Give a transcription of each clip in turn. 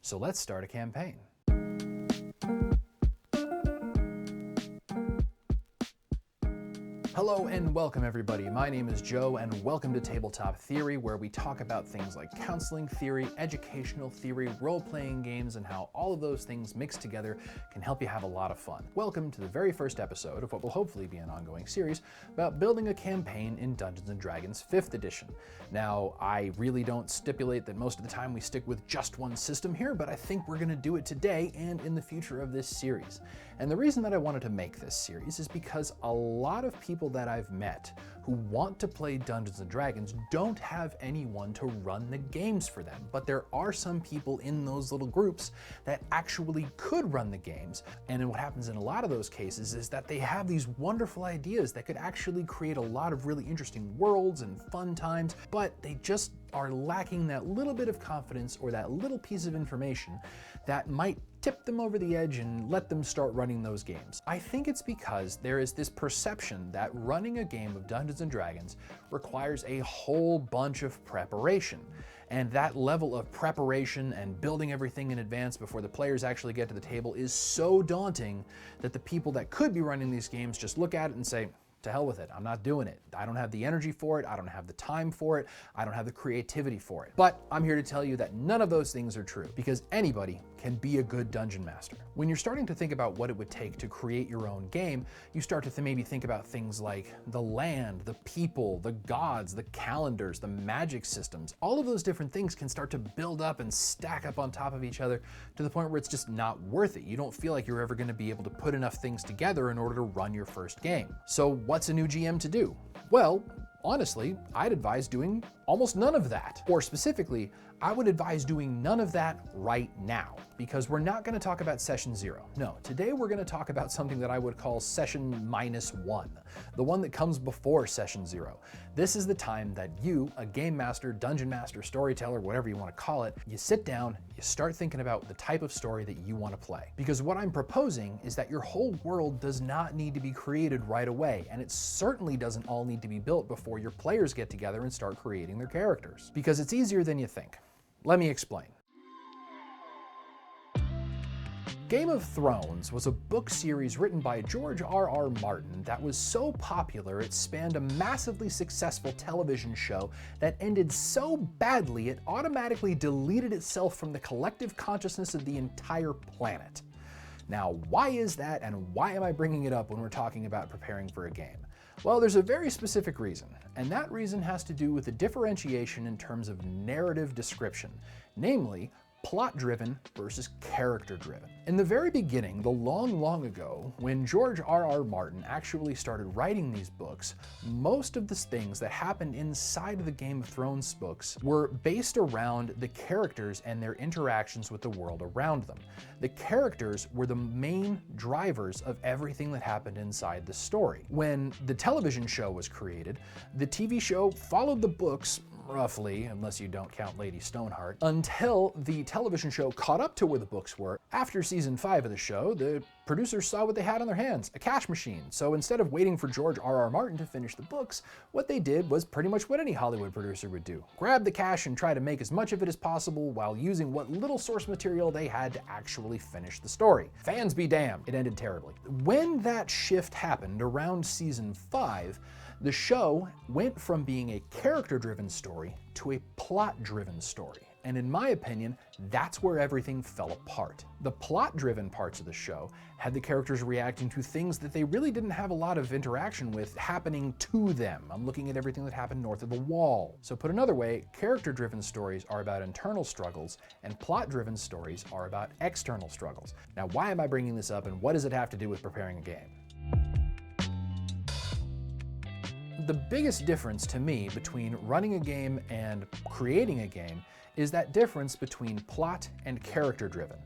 So let's start a campaign. Hello and welcome everybody. My name is Joe and welcome to Tabletop Theory, where we talk about things like counseling theory, educational theory, role-playing games, and how all of those things mixed together can help you have a lot of fun. Welcome to the very first episode of what will hopefully be an ongoing series about building a campaign in Dungeons & Dragons 5th edition. Now, I really don't stipulate that most of the time we stick with just one system here, but I think we're going to do it today and in the future of this series. And the reason that I wanted to make this series is because a lot of people that I've met who want to play Dungeons & Dragons don't have anyone to run the games for them. But there are some people in those little groups that actually could run the games. And then what happens in a lot of those cases is that they have these wonderful ideas that could actually create a lot of really interesting worlds and fun times, but they just are lacking that little bit of confidence or that little piece of information that might tip them over the edge and let them start running those games. I think it's because there is this perception that running a game of Dungeons & Dragons requires a whole bunch of preparation. And that level of preparation and building everything in advance before the players actually get to the table is so daunting that the people that could be running these games just look at it and say, to hell with it, I'm not doing it. I don't have the energy for it, I don't have the time for it, I don't have the creativity for it. But I'm here to tell you that none of those things are true, because anybody can be a good dungeon master. When you're starting to think about what it would take to create your own game, you start to maybe think about things like the land, the people, the gods, the calendars, the magic systems. All of those different things can start to build up and stack up on top of each other to the point where it's just not worth it. You don't feel like you're ever going to be able to put enough things together in order to run your first game. So what's a new GM to do? Well, honestly, I'd advise doing almost none of that. Or specifically, I would advise doing none of that right now, because we're not going to talk about session 0. No, today we're going to talk about something that I would call session -1, the one that comes before session 0. This is the time that you, a game master, dungeon master, storyteller, whatever you want to call it, you sit down, you start thinking about the type of story that you want to play. Because what I'm proposing is that your whole world does not need to be created right away, and it certainly doesn't all need to be built before your players get together and start creating their characters. Because it's easier than you think. Let me explain. Game of Thrones was a book series written by George R.R. Martin that was so popular it spanned a massively successful television show that ended so badly it automatically deleted itself from the collective consciousness of the entire planet. Now, why is that, and why am I bringing it up when we're talking about preparing for a game? Well, there's a very specific reason, and that reason has to do with the differentiation in terms of narrative description, namely plot-driven versus character-driven. In the very beginning, the long ago, when George R.R. Martin actually started writing these books, most of the things that happened inside of the Game of Thrones books were based around the characters and their interactions with the world around them. The characters were the main drivers of everything that happened inside the story. When the television show was created, the TV show followed the books roughly, unless you don't count Lady Stoneheart, until the television show caught up to where the books were. After season 5 of the show, the producers saw what they had on their hands, a cash machine. So instead of waiting for George R.R. Martin to finish the books, what they did was pretty much what any Hollywood producer would do. Grab the cash and try to make as much of it as possible while using what little source material they had to actually finish the story. Fans be damned, it ended terribly. When that shift happened around season 5, the show went from being a character-driven story to a plot-driven story. And in my opinion, that's where everything fell apart. The plot-driven parts of the show had the characters reacting to things that they really didn't have a lot of interaction with happening to them. I'm looking at everything that happened north of the wall. So put another way, character-driven stories are about internal struggles, and plot-driven stories are about external struggles. Now, why am I bringing this up, and what does it have to do with preparing a game? The biggest difference to me between running a game and creating a game is that difference between plot and character driven.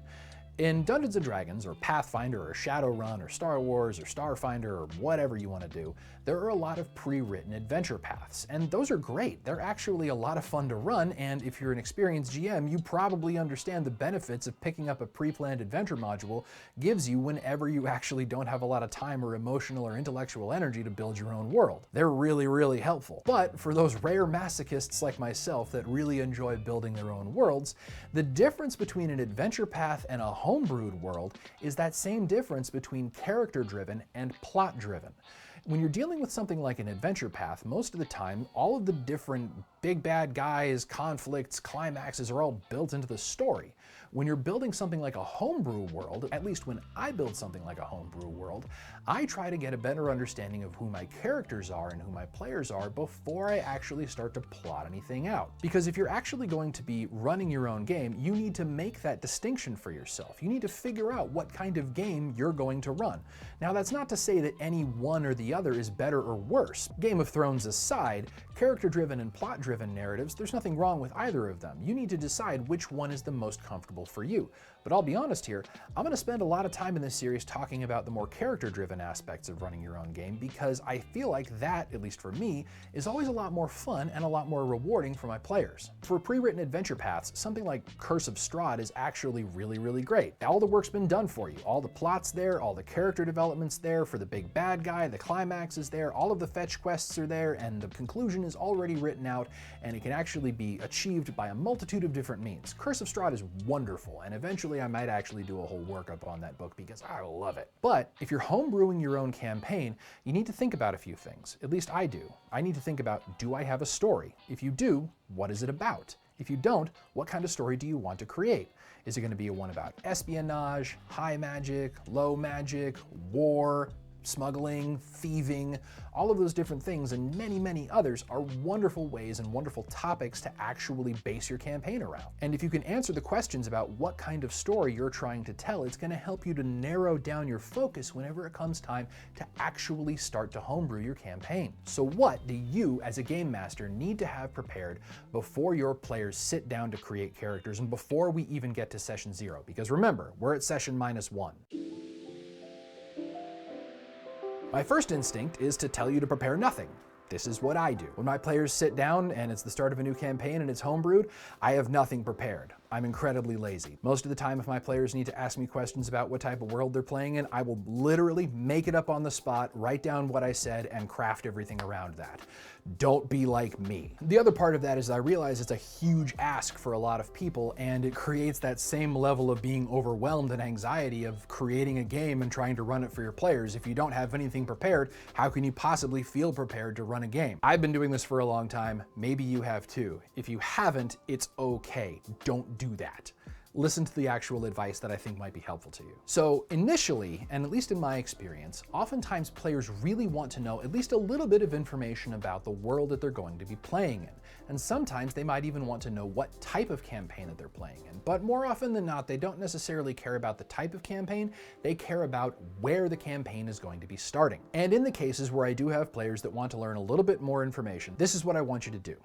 In Dungeons & Dragons, or Pathfinder, or Shadowrun, or Star Wars, or Starfinder, or whatever you want to do, there are a lot of pre-written adventure paths, and those are great. They're actually a lot of fun to run, and if you're an experienced GM, you probably understand the benefits of picking up a pre-planned adventure module gives you whenever you actually don't have a lot of time or emotional or intellectual energy to build your own world. They're really, really helpful. But for those rare masochists like myself that really enjoy building their own worlds, the difference between an adventure path and a homebrewed world is that same difference between character-driven and plot-driven. When you're dealing with something like an adventure path, most of the time, all of the different big bad guys, conflicts, climaxes are all built into the story. When you're building something like a homebrew world, at least when I build something like a homebrew world, I try to get a better understanding of who my characters are and who my players are before I actually start to plot anything out. Because if you're actually going to be running your own game, you need to make that distinction for yourself. You need to figure out what kind of game you're going to run. Now, that's not to say that any one or the other is better or worse. Game of Thrones aside, character-driven and plot-driven narratives, there's nothing wrong with either of them. You need to decide which one is the most comfortable for you. But I'll be honest here, I'm going to spend a lot of time in this series talking about the more character-driven aspects of running your own game because I feel like that, at least for me, is always a lot more fun and a lot more rewarding for my players. For pre-written adventure paths, something like Curse of Strahd is actually really, really great. All the work's been done for you. All the plot's there, all the character development's there for the big bad guy, the climax is there, all of the fetch quests are there, and the conclusion is already written out, and it can actually be achieved by a multitude of different means. Curse of Strahd is wonderful, and eventually I might actually do a whole workup on that book because I love it. But if you're homebrewing your own campaign, you need to think about a few things. At least I do. I need to think about, do I have a story? If you do, what is it about? If you don't, what kind of story do you want to create? Is it going to be one about espionage, high magic, low magic, war, smuggling, thieving? All of those different things and many, many others are wonderful ways and wonderful topics to actually base your campaign around. And if you can answer the questions about what kind of story you're trying to tell, it's going to help you to narrow down your focus whenever it comes time to actually start to homebrew your campaign. So what do you as a game master need to have prepared before your players sit down to create characters and before we even get to session 0? Because remember, we're at session -1. My first instinct is to tell you to prepare nothing. This is what I do. When my players sit down and it's the start of a new campaign and it's homebrewed, I have nothing prepared. I'm incredibly lazy. Most of the time, if my players need to ask me questions about what type of world they're playing in, I will literally make it up on the spot, write down what I said, and craft everything around that. Don't be like me. The other part of that is I realize it's a huge ask for a lot of people, and it creates that same level of being overwhelmed and anxiety of creating a game and trying to run it for your players. If you don't have anything prepared, how can you possibly feel prepared to run a game? I've been doing this for a long time. Maybe you have too. If you haven't, it's okay. Don't do that. Listen to the actual advice that I think might be helpful to you. So initially, and at least in my experience, oftentimes players really want to know at least a little bit of information about the world that they're going to be playing in. And sometimes they might even want to know what type of campaign that they're playing in. But more often than not, they don't necessarily care about the type of campaign, they care about where the campaign is going to be starting. And in the cases where I do have players that want to learn a little bit more information, this is what I want you to do.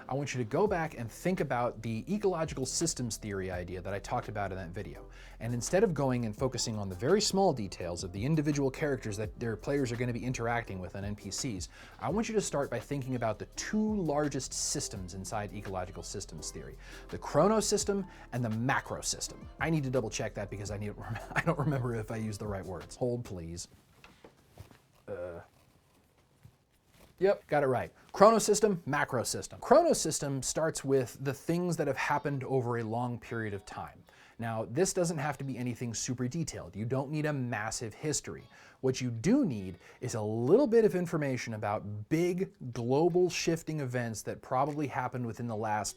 I want you to go back and think about the ecological systems theory idea that I talked about in that video. And instead of going and focusing on the very small details of the individual characters that their players are going to be interacting with on NPCs, I want you to start by thinking about the two largest systems inside ecological systems theory, the chrono system and the macro system. I need to double check that because I don't remember if I used the right words. Hold, please. Yep, got it right. Chrono system, macro system. Chrono system starts with the things that have happened over a long period of time. Now, this doesn't have to be anything super detailed. You don't need a massive history. What you do need is a little bit of information about big global shifting events that probably happened within the last,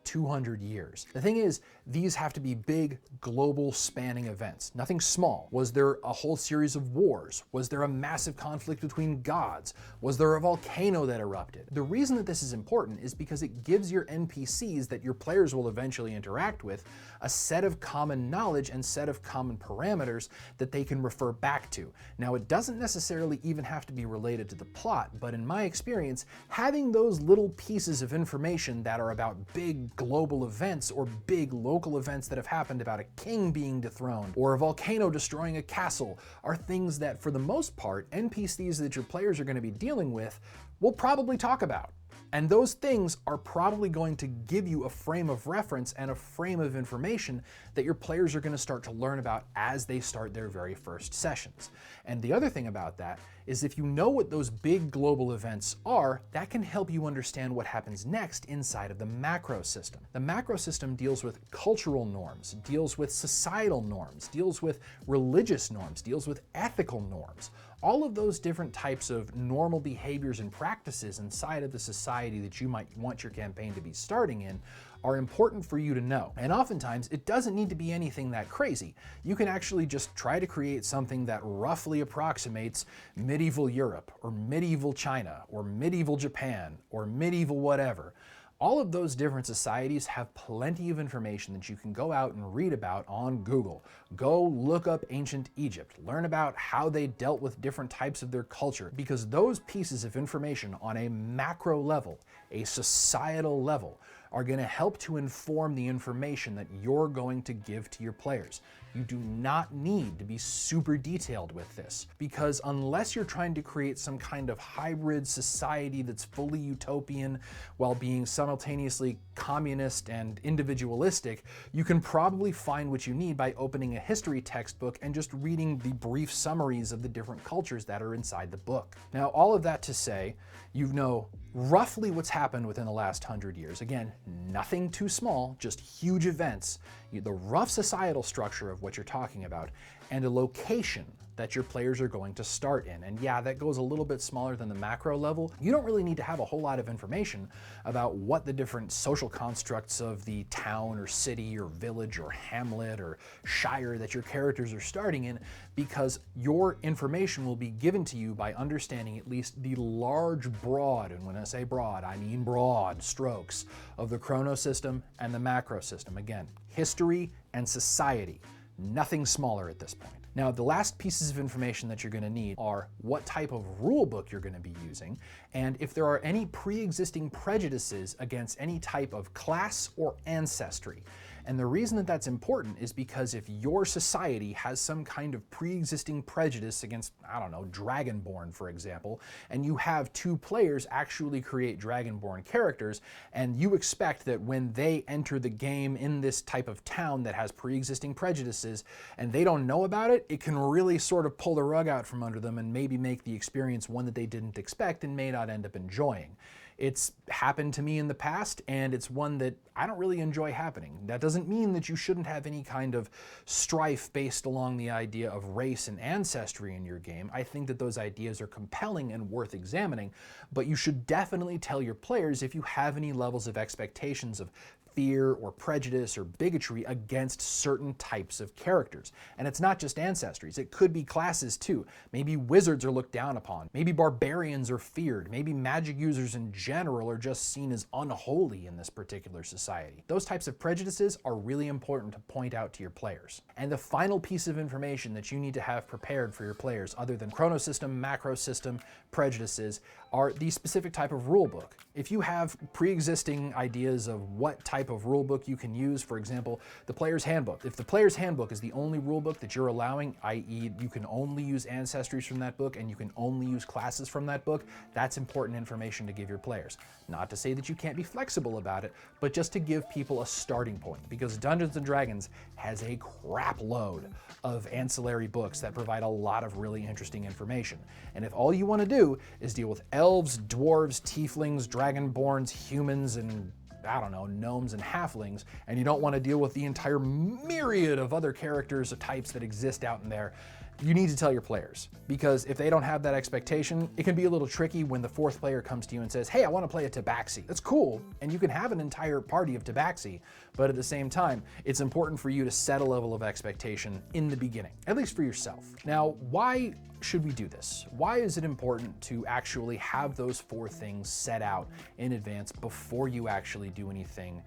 200 years. The thing is, these have to be big global spanning events, nothing small. Was there a whole series of wars? Was there a massive conflict between gods? Was there a volcano that erupted? The reason that this is important is because it gives your NPCs that your players will eventually interact with a set of common knowledge and set of common parameters that they can refer back to. Now, it doesn't necessarily even have to be related to the plot, but in my experience, having those little pieces of information that are about big global events or big local events that have happened, about a king being dethroned or a volcano destroying a castle, are things that, for the most part, NPCs that your players are going to be dealing with will probably talk about. And those things are probably going to give you a frame of reference and a frame of information that your players are going to start to learn about as they start their very first sessions. And the other thing about that is, if you know what those big global events are, that can help you understand what happens next inside of the macro system. The macro system deals with cultural norms, deals with societal norms, deals with religious norms, deals with ethical norms. All of those different types of normal behaviors and practices inside of the society that you might want your campaign to be starting in are important for you to know. And oftentimes, it doesn't need to be anything that crazy. You can actually just try to create something that roughly approximates medieval Europe, or medieval China, or medieval Japan, or medieval whatever. All of those different societies have plenty of information that you can go out and read about on Google. Go look up ancient Egypt, learn about how they dealt with different types of their culture, because those pieces of information on a macro level, a societal level, are going to help to inform the information that you're going to give to your players. You do not need to be super detailed with this, because unless you're trying to create some kind of hybrid society that's fully utopian while being simultaneously communist and individualistic, you can probably find what you need by opening a history textbook and just reading the brief summaries of the different cultures that are inside the book. Now, all of that to say, you know roughly what's happened within the last 100 years. Again, nothing too small, just huge events, the rough societal structure of what you're talking about, and a location that your players are going to start in. And yeah, that goes a little bit smaller than the macro level. You don't really need to have a whole lot of information about what the different social constructs of the town or city or village or hamlet or shire that your characters are starting in, because your information will be given to you by understanding at least the large, broad, and when I say broad, I mean broad strokes of the chrono system and the macro system. Again, history and society, nothing smaller at this point. Now, the last pieces of information that you're going to need are what type of rule book you're going to be using, and if there are any pre-existing prejudices against any type of class or ancestry. And the reason that that's important is because if your society has some kind of pre-existing prejudice against, I don't know, Dragonborn, for example, and you have two players actually create Dragonborn characters, and you expect that when they enter the game in this type of town that has pre-existing prejudices, and they don't know about it, it can really sort of pull the rug out from under them and maybe make the experience one that they didn't expect and may not end up enjoying. It's happened to me in the past, and it's one that I don't really enjoy happening. That doesn't mean that you shouldn't have any kind of strife based along the idea of race and ancestry in your game. I think that those ideas are compelling and worth examining, but you should definitely tell your players if you have any levels of expectations of fear or prejudice or bigotry against certain types of characters. And it's not just ancestries, it could be classes too. Maybe wizards are looked down upon, maybe barbarians are feared, maybe magic users in general are just seen as unholy in this particular society. Those types of prejudices are really important to point out to your players. And the final piece of information that you need to have prepared for your players, other than chrono system, macro system, prejudices, are the specific type of rule book. If you have pre-existing ideas of what type of rule book you can use, for example, the player's handbook. If the player's handbook is the only rule book that you're allowing, i.e. you can only use ancestries from that book and you can only use classes from that book, that's important information to give your players. Not to say that you can't be flexible about it, but just to give people a starting point, because Dungeons & Dragons has a crap load of ancillary books that provide a lot of really interesting information. And if all you want to do is deal with elves, dwarves, tieflings, dragonborns, humans, and I don't know, gnomes and halflings, and you don't want to deal with the entire myriad of other characters or types that exist out in there, you need to tell your players, because if they don't have that expectation, it can be a little tricky when the fourth player comes to you and says, hey, I want to play a tabaxi. That's cool, and you can have an entire party of tabaxi, but at the same time, it's important for you to set a level of expectation in the beginning, at least for yourself. Now, why should we do this? Why is it important to actually have those four things set out in advance before you actually do anything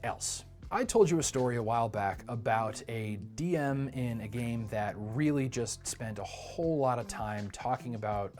else? I told you a story a while back about a DM in a game that really just spent a whole lot of time talking about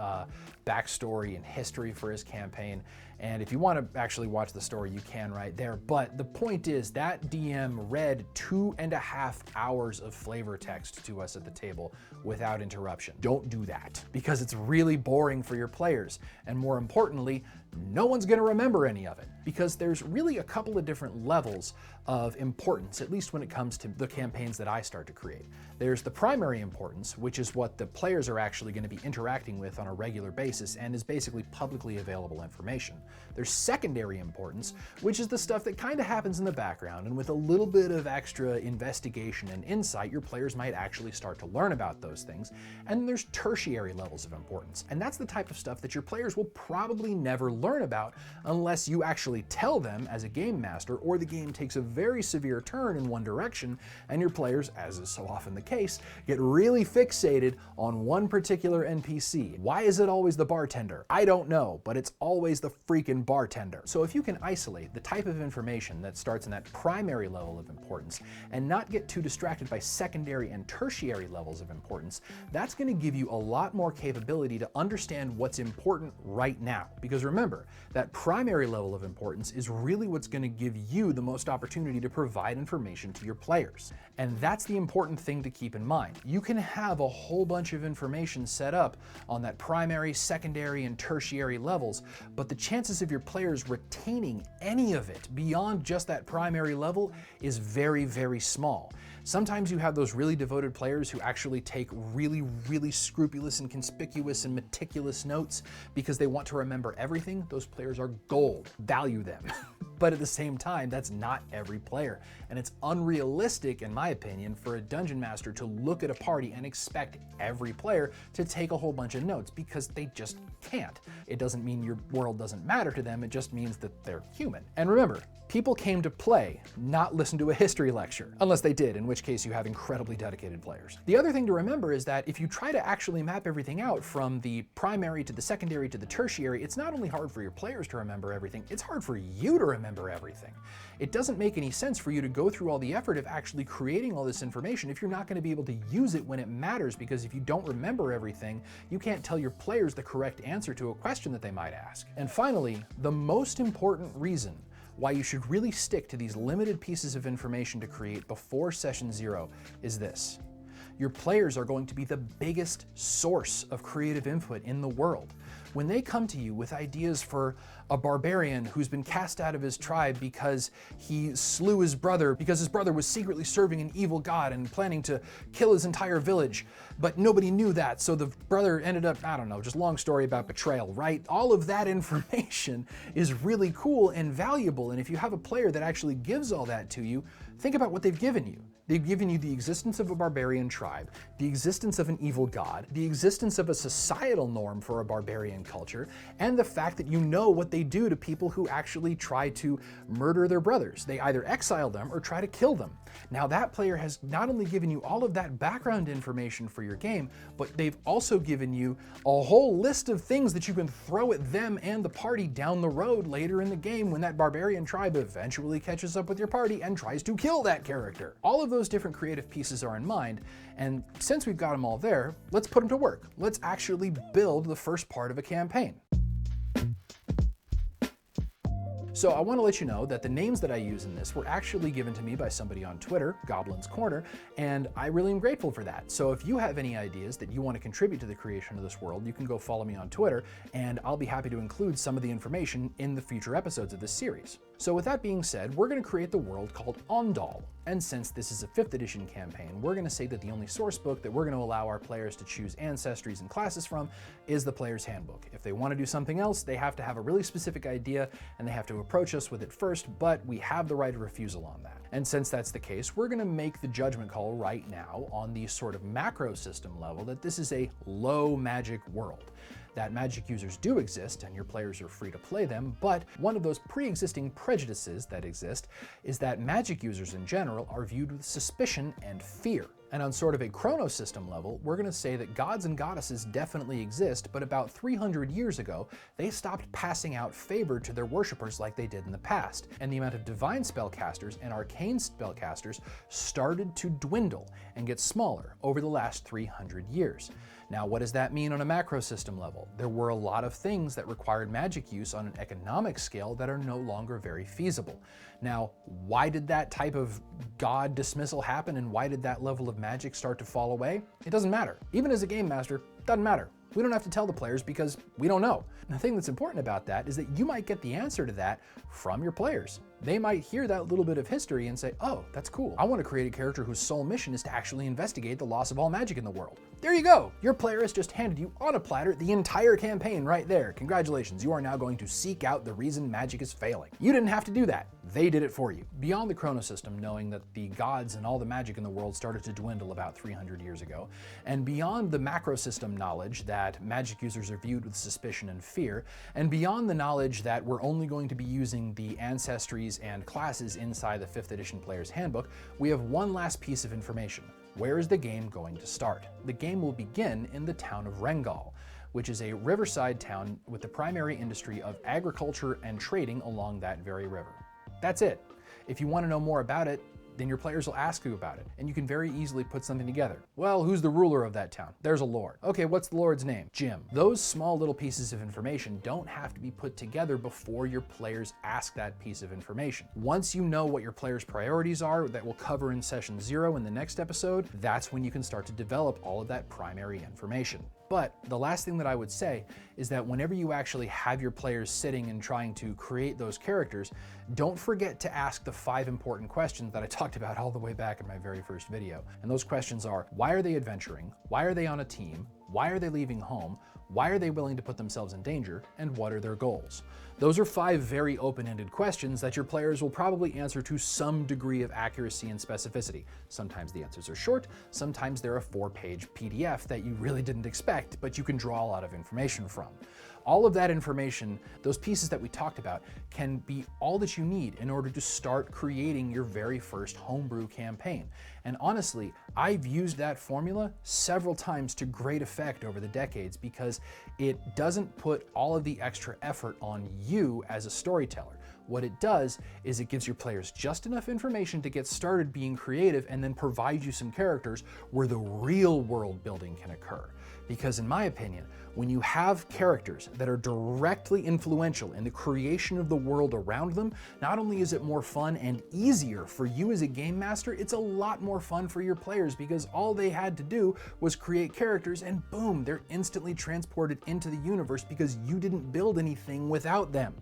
backstory and history for his campaign. And if you want to actually watch the story, you can right there. But the point is that DM read 2.5 hours of flavor text to us at the table without interruption. Don't do that, because it's really boring for your players. And more importantly, no one's going to remember any of it, because there's really a couple of different levels of importance, at least when it comes to the campaigns that I start to create. There's the primary importance, which is what the players are actually going to be interacting with on a regular basis and is basically publicly available information. There's secondary importance, which is the stuff that kind of happens in the background, and with a little bit of extra investigation and insight, your players might actually start to learn about those things. And there's tertiary levels of importance, and that's the type of stuff that your players will probably never learn about unless you actually tell them as a game master, or the game takes a very severe turn in one direction and your players, as is so often the case, get really fixated on one particular NPC. Why is it always the bartender? I don't know, but it's always the freaking bartender. So if you can isolate the type of information that starts in that primary level of importance and not get too distracted by secondary and tertiary levels of importance, that's going to give you a lot more capability to understand what's important right now. Because remember, that primary level of importance is really what's going to give you the most opportunity to provide information to your players. And that's the important thing to keep in mind. You can have a whole bunch of information set up on that primary, secondary, and tertiary levels, but the chances of your players retaining any of it beyond just that primary level is very, very small. Sometimes you have those really devoted players who actually take really, really scrupulous and conspicuous and meticulous notes because they want to remember everything. Those players are gold. Value them. But at the same time, that's not every player. And it's unrealistic, in my opinion, for a dungeon master to look at a party and expect every player to take a whole bunch of notes, because they just can't. It doesn't mean your world doesn't matter to them, it just means that they're human. And remember, people came to play, not listen to a history lecture. Unless they did, in which case you have incredibly dedicated players. The other thing to remember is that if you try to actually map everything out from the primary to the secondary to the tertiary, it's not only hard for your players to remember everything, it's hard for you to remember everything. It doesn't make any sense for you to go through all the effort of actually creating all this information if you're not going to be able to use it when it matters, because if you don't remember everything, you can't tell your players the correct answer to a question that they might ask. And finally, the most important reason why you should really stick to these limited pieces of information to create before session 0 is this. Your players are going to be the biggest source of creative input in the world. When they come to you with ideas for a barbarian who's been cast out of his tribe because he slew his brother, because his brother was secretly serving an evil god and planning to kill his entire village, but nobody knew that, so the brother ended up, I don't know, just long story about betrayal, right? All of that information is really cool and valuable, and if you have a player that actually gives all that to you, think about what they've given you. They've given you the existence of a barbarian tribe, the existence of an evil god, the existence of a societal norm for a barbarian culture, and the fact that you know what they do to people who actually try to murder their brothers. They either exile them or try to kill them. Now that player has not only given you all of that background information for your game, but they've also given you a whole list of things that you can throw at them and the party down the road later in the game when that barbarian tribe eventually catches up with your party and tries to kill that character. All of those different creative pieces are in mind, and since we've got them all there, let's put them to work. Let's actually build the first part of a campaign. So I want to let you know that the names that I use in this were actually given to me by somebody on Twitter, Goblin's Corner, and I really am grateful for that. So if you have any ideas that you want to contribute to the creation of this world, you can go follow me on Twitter, and I'll be happy to include some of the information in the future episodes of this series. So with that being said, we're going to create the world called Ondal. And since this is a 5th edition campaign, we're going to say that the only source book that we're going to allow our players to choose ancestries and classes from is the player's handbook. If they want to do something else, they have to have a really specific idea and they have to approach us with it first, but we have the right of refusal on that. And since that's the case, we're going to make the judgment call right now on the sort of macro system level that this is a low magic world. That magic users do exist and your players are free to play them, but one of those pre-existing prejudices that exist is that magic users in general are viewed with suspicion and fear. And on sort of a chronosystem level, we're going to say that gods and goddesses definitely exist, but about 300 years ago, they stopped passing out favor to their worshippers like they did in the past, and the amount of divine spellcasters and arcane spellcasters started to dwindle and get smaller over the last 300 years. Now, what does that mean on a macro system level? There were a lot of things that required magic use on an economic scale that are no longer very feasible. Now, why did that type of god dismissal happen, and why did that level of magic start to fall away? It doesn't matter. Even as a game master, it doesn't matter. We don't have to tell the players because we don't know. And the thing that's important about that is that you might get the answer to that from your players. They might hear that little bit of history and say, oh, that's cool. I want to create a character whose sole mission is to actually investigate the loss of all magic in the world. There you go. Your player has just handed you on a platter the entire campaign right there. Congratulations, you are now going to seek out the reason magic is failing. You didn't have to do that. They did it for you. Beyond the chronosystem, knowing that the gods and all the magic in the world started to dwindle about 300 years ago, and beyond the macro system knowledge that magic users are viewed with suspicion and fear, and beyond the knowledge that we're only going to be using the ancestries and classes inside the 5th edition player's handbook, we have one last piece of information. Where is the game going to start? The game will begin in the town of Rengal, which is a riverside town with the primary industry of agriculture and trading along that very river. That's it. If you want to know more about it, then your players will ask you about it, and you can very easily put something together. Well, who's the ruler of that town? There's a lord. Okay, what's the lord's name? Jim. Those small little pieces of information don't have to be put together before your players ask that piece of information. Once you know what your players' priorities are that we'll cover in session 0 in the next episode, that's when you can start to develop all of that primary information. But the last thing that I would say is that whenever you actually have your players sitting and trying to create those characters, don't forget to ask the 5 important questions that I talked about all the way back in my very first video. And those questions are, why are they adventuring? Why are they on a team? Why are they leaving home? Why are they willing to put themselves in danger? And what are their goals? Those are 5 very open-ended questions that your players will probably answer to some degree of accuracy and specificity. Sometimes the answers are short, sometimes they're a 4-page PDF that you really didn't expect, but you can draw a lot of information from. All of that information, those pieces that we talked about, can be all that you need in order to start creating your very first homebrew campaign. And honestly, I've used that formula several times to great effect over the decades because it doesn't put all of the extra effort on you as a storyteller. What it does is it gives your players just enough information to get started being creative and then provide you some characters where the real world building can occur. Because in my opinion, when you have characters that are directly influential in the creation of the world around them, not only is it more fun and easier for you as a game master, it's a lot more fun for your players because all they had to do was create characters and boom, they're instantly transported into the universe because you didn't build anything without them.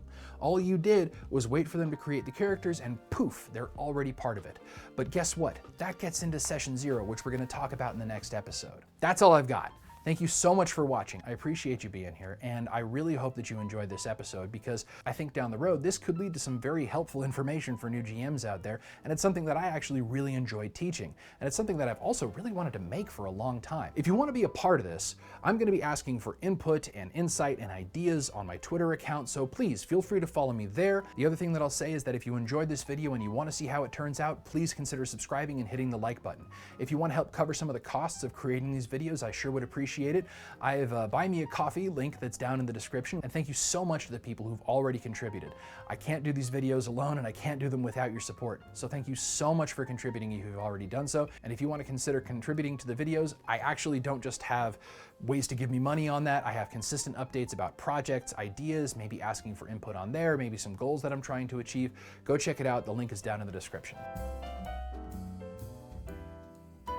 All you did was wait for them to create the characters and poof, they're already part of it. But guess what? That gets into session 0, which we're going to talk about in the next episode. That's all I've got. Thank you so much for watching. I appreciate you being here, and I really hope that you enjoyed this episode because I think down the road, this could lead to some very helpful information for new GMs out there, and it's something that I actually really enjoy teaching, and it's something that I've also really wanted to make for a long time. If you want to be a part of this, I'm going to be asking for input and insight and ideas on my Twitter account, so please feel free to follow me there. The other thing that I'll say is that if you enjoyed this video and you want to see how it turns out, please consider subscribing and hitting the like button. If you want to help cover some of the costs of creating these videos, I sure would appreciate it. I have a Buy Me a Coffee link that's down in the description, and thank you so much to the people who've already contributed. I can't do these videos alone, and I can't do them without your support. So thank you so much for contributing if you've already done so. And if you want to consider contributing to the videos, I actually don't just have ways to give me money on that. I have consistent updates about projects, ideas, maybe asking for input on there, maybe some goals that I'm trying to achieve. Go check it out. The link is down in the description.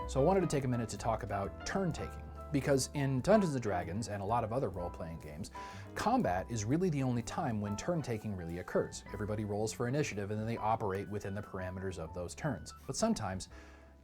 So I wanted to take a minute to talk about turn taking. Because in Dungeons & Dragons and a lot of other role-playing games, combat is really the only time when turn-taking really occurs. Everybody rolls for initiative and then they operate within the parameters of those turns. But sometimes,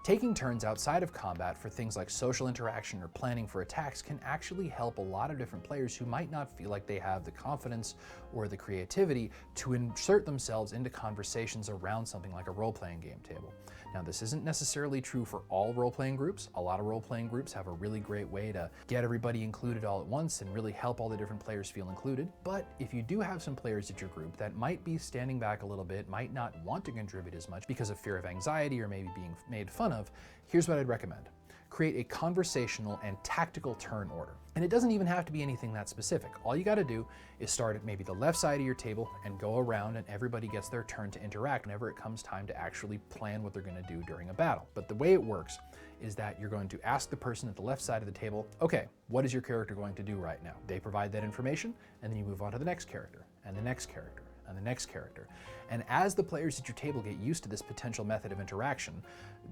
taking turns outside of combat for things like social interaction or planning for attacks can actually help a lot of different players who might not feel like they have the confidence or the creativity to insert themselves into conversations around something like a role-playing game table. Now, this isn't necessarily true for all role-playing groups. A lot of role-playing groups have a really great way to get everybody included all at once and really help all the different players feel included. But if you do have some players at your group that might be standing back a little bit, might not want to contribute as much because of fear of anxiety or maybe being made fun of, here's what I'd recommend. Create a conversational and tactical turn order. And it doesn't even have to be anything that specific. All you got to do is start at maybe the left side of your table and go around, and everybody gets their turn to interact whenever it comes time to actually plan what they're going to do during a battle. But the way it works is that you're going to ask the person at the left side of the table, okay, what is your character going to do right now? They provide that information, and then you move on to the next character, and the next character, and the next character. And as the players at your table get used to this potential method of interaction,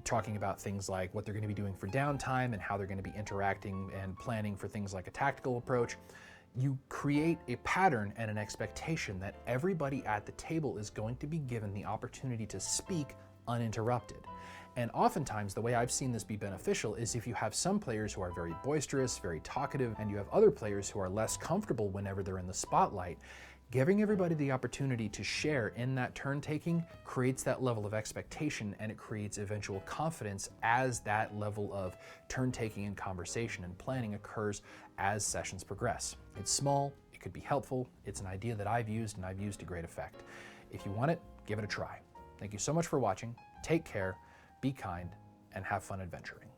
talking about things like what they're going to be doing for downtime and how they're going to be interacting and planning for things like a tactical approach, you create a pattern and an expectation that everybody at the table is going to be given the opportunity to speak uninterrupted. And oftentimes, the way I've seen this be beneficial is if you have some players who are very boisterous, very talkative, and you have other players who are less comfortable whenever they're in the spotlight, giving everybody the opportunity to share in that turn taking creates that level of expectation, and it creates eventual confidence as that level of turn taking and conversation and planning occurs as sessions progress. It's small, it could be helpful, it's an idea that I've used and I've used to great effect. If you want it, give it a try. Thank you so much for watching, take care, be kind, and have fun adventuring.